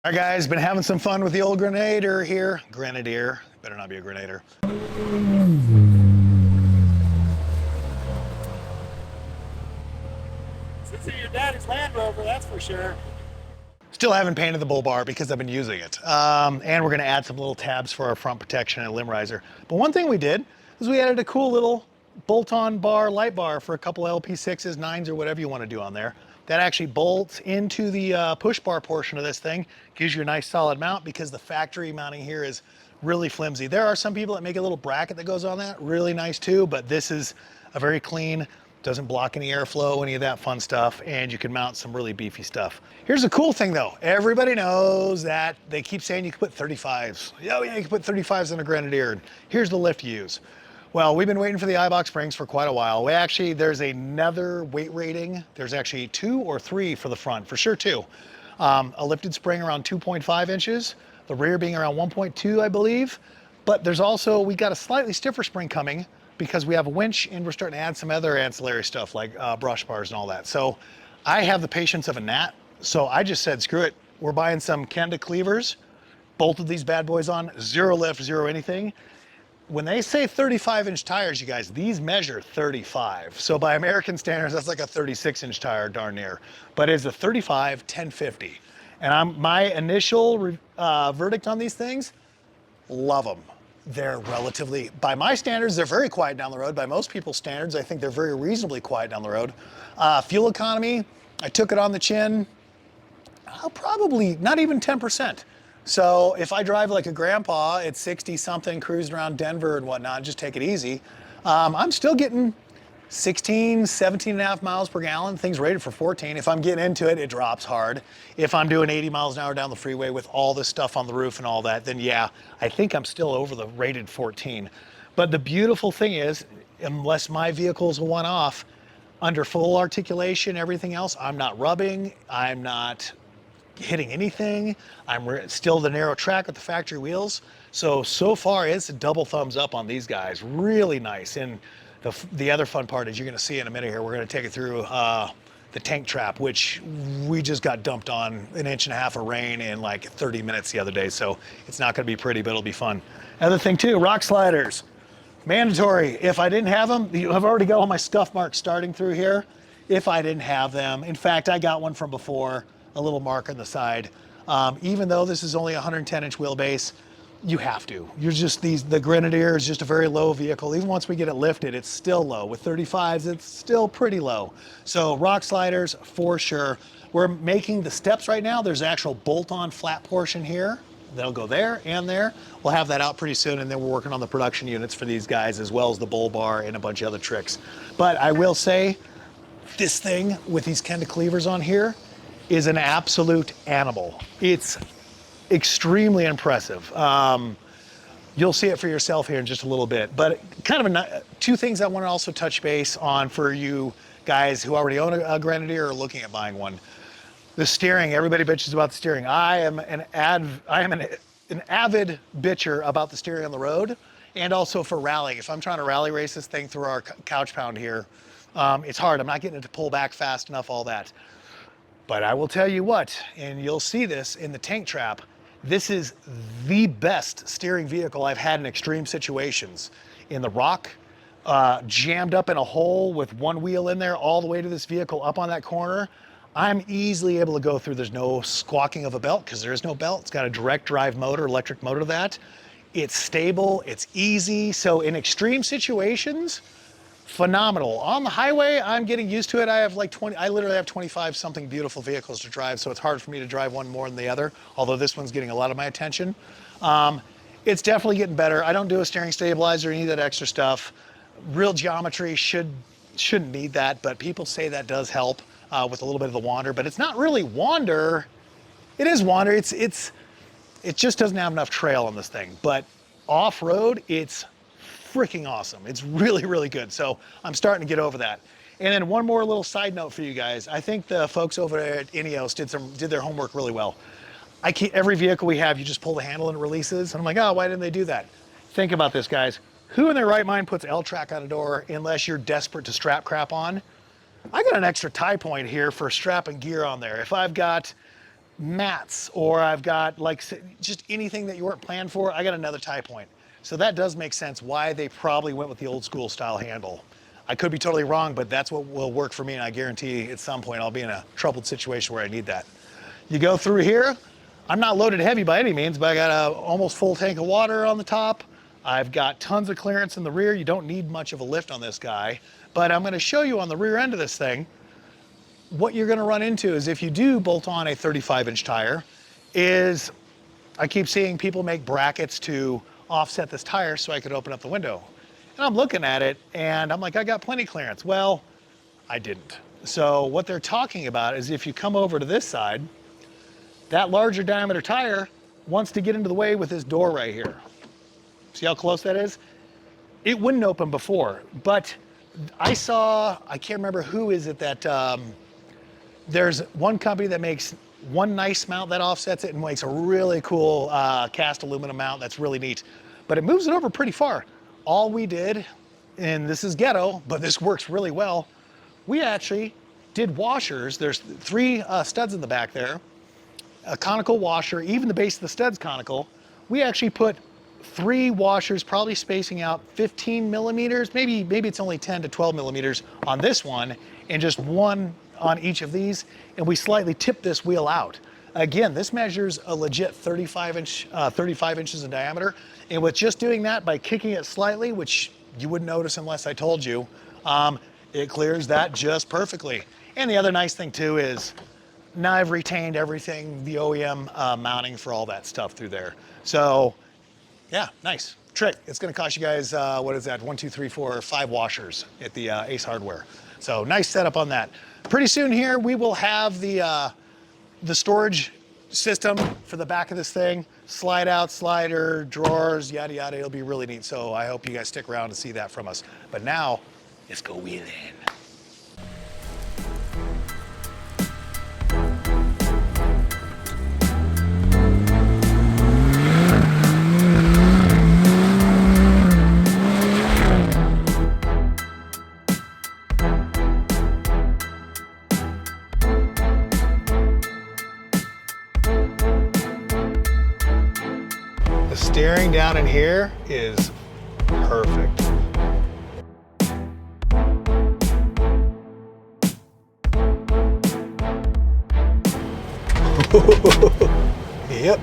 All right, guys, been having some fun with the old Grenadier here. Grenadier, better not be a Grenadier. This is your daddy's Land Rover, that's for sure. Still haven't painted the bull bar because I've been using it. And we're gonna add some little tabs for our front protection and limb riser. But one thing we did is we added a cool little bolt-on bar, light bar for a couple LP6s, 9s, or whatever you wanna do on there. That actually bolts into the push bar portion of this thing. Gives you a nice solid mount because the factory mounting here is really flimsy. There are some people that make a little bracket that goes on that, really nice too, but this is a very clean, doesn't block any airflow, any of that fun stuff, and you can mount some really beefy stuff. Here's the cool thing though. Everybody knows that they keep saying you can put 35s. Oh yeah, you can put 35s in a Grenadier. Here's the lift you use. Well, we've been waiting for the iBox springs for quite a while. There's another weight rating. There's actually 2 or 3 for the front, for sure 2. A lifted spring around 2.5 inches, the rear being around 1.2, I believe. But there's also, we got a slightly stiffer spring coming because we have a winch and we're starting to add some other ancillary stuff like brush bars and all that. So I have the patience of a gnat. So I just said, screw it. We're buying some Kenda cleavers, bolted these bad boys on, 0 lift, 0 anything. When they say 35-inch tires, you guys, these measure 35. So by American standards, that's like a 36-inch tire, darn near. But it's a 35 1050. And my initial verdict on these things, love them. They're relatively, by my standards, they're very quiet down the road. By most people's standards, I think they're very reasonably quiet down the road. Fuel economy, I took it on the chin, probably not even 10%. So if I drive like a grandpa at 60 something, cruising around Denver and whatnot, just take it easy, I'm still getting 16, 17 and a half miles per gallon. Things rated for 14. If I'm getting into it, it drops hard. If I'm doing 80 miles an hour down the freeway with all this stuff on the roof and all that, then yeah, I think I'm still over the rated 14. But the beautiful thing is, unless my vehicle's a one-off, under full articulation, everything else, I'm not rubbing, I'm not hitting anything. I'm still the narrow track with the factory wheels. So far it's a double thumbs up on these guys. Really nice. And the other fun part is you're gonna see in a minute here, we're gonna take it through the tank trap, which we just got dumped on 1.5 inches of rain in like 30 minutes the other day. So it's not gonna be pretty, but it'll be fun. Other thing too, rock sliders. Mandatory. If I didn't have them, I've already got all my scuff marks starting through here. If I didn't have them, in fact, I got one from before, a little mark on the side. Even though this is only a 110-inch wheelbase, you have to. The Grenadier is just a very low vehicle. Even once we get it lifted, it's still low. With 35s, it's still pretty low. So rock sliders, for sure. We're making the steps right now. There's an actual bolt-on flat portion here. They'll go there and there. We'll have that out pretty soon, and then we're working on the production units for these guys, as well as the bull bar and a bunch of other tricks. But I will say, this thing with these Kenda cleavers on here is an absolute animal. It's extremely impressive. You'll see it for yourself here in just a little bit, but kind of 2 things I want to also touch base on for you guys who already own a Grenadier or looking at buying one. The steering, everybody bitches about the steering. I am an avid bitcher about the steering on the road, and also for rallying. If I'm trying to rally race this thing through our couch pound here, it's hard. I'm not getting it to pull back fast enough, all that. But I will tell you what, and you'll see this in the tank trap, this is the best steering vehicle I've had in extreme situations. In the rock, jammed up in a hole with one wheel in there, all the way to this vehicle up on that corner, I'm easily able to go through. There's no squawking of a belt because there is no belt. It's got a direct drive motor, electric motor to that. It's stable, it's easy. So in extreme situations, phenomenal. On the highway, I'm getting used to it. I literally have 25 something beautiful vehicles to drive, so it's hard for me to drive one more than the other, although this one's getting a lot of my attention. It's definitely getting better. I don't do a steering stabilizer or any of that extra stuff. Real geometry shouldn't need that, but people say that does help with a little bit of the wander, but it's not really wander. It is wander. It just doesn't have enough trail on this thing, but off-road, it's freaking awesome. It's really, really good. So I'm starting to get over that. And then one more little side note for you guys. I think the folks over there at Ineos did their homework really well. Every vehicle we have, you just pull the handle and it releases. And I'm like, oh, why didn't they do that? Think about this, guys. Who in their right mind puts L-track on a door unless you're desperate to strap crap on? I got an extra tie point here for strapping gear on there. If I've got mats, or I've got like just anything that you weren't planned for, I got another tie point. So that does make sense why they probably went with the old school style handle. I could be totally wrong, but that's what will work for me, and I guarantee at some point I'll be in a troubled situation where I need that. You go through here. I'm not loaded heavy by any means, but I got a almost full tank of water on the top. I've got tons of clearance in the rear. You don't need much of a lift on this guy, but I'm gonna show you on the rear end of this thing, what you're gonna run into is if you do bolt on a 35-inch tire, is I keep seeing people make brackets to offset this tire so I could open up the window. And I'm looking at it and I'm like, I got plenty clearance. Well, I didn't. So what they're talking about is if you come over to this side, that larger diameter tire wants to get into the way with this door right here. See how close that is? It wouldn't open before, but I can't remember who is it that, there's one company that makes one nice mount that offsets it and makes a really cool cast aluminum mount that's really neat, but it moves it over pretty far. All we did, and this is ghetto, but this works really well, we actually did washers. There's 3 studs in the back there, a conical washer, even the base of the stud's conical. We actually put 3 washers, probably spacing out 15 millimeters, maybe it's only 10 to 12 millimeters on this one, and just one on each of these, and we slightly tip this wheel out. Again, this measures a legit 35 inches in diameter, and with just doing that by kicking it slightly, which you wouldn't notice unless I told you, it clears that just perfectly. And the other nice thing too is now I've retained everything, the OEM mounting for all that stuff through there. So yeah, nice trick. It's gonna cost you guys, what is that? 1, 2, 3, 4, 5 washers at the Ace Hardware. So nice setup on that. Pretty soon here, we will have the storage system for the back of this thing. Slide out, slider, drawers, yada, yada. It'll be really neat. So I hope you guys stick around to see that from us. But now, let's go wheeling. Steering down in here is perfect. Yep.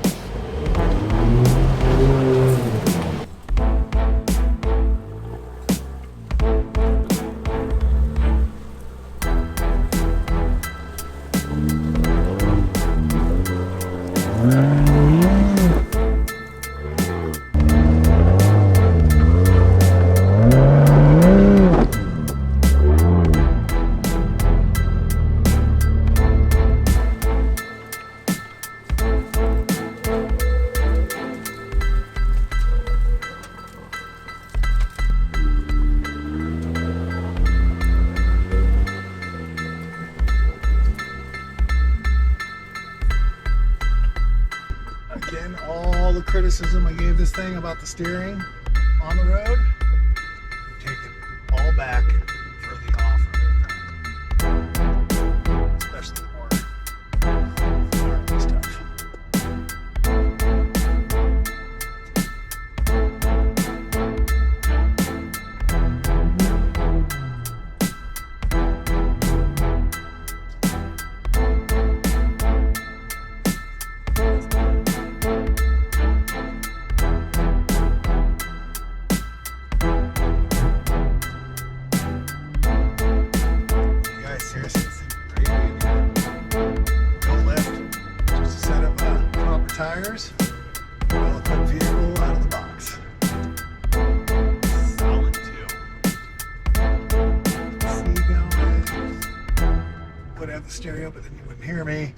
Again, all the criticism I gave this thing about the steering on the road, take it all back for the off-road, especially the more gnarly stuff. Seriously, it's a great idea. No lift, just a set of proper tires, well-equipped vehicle out of the box. Solid too. See going. Would have the stereo, but then you wouldn't hear me.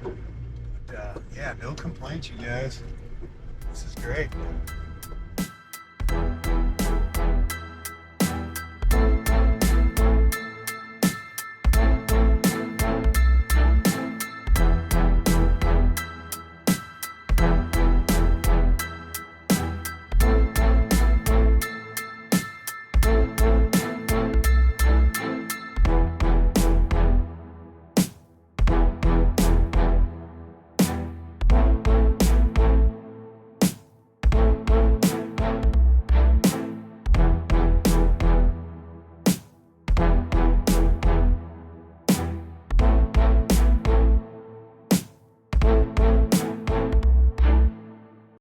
But yeah, no complaints, you guys. This is great.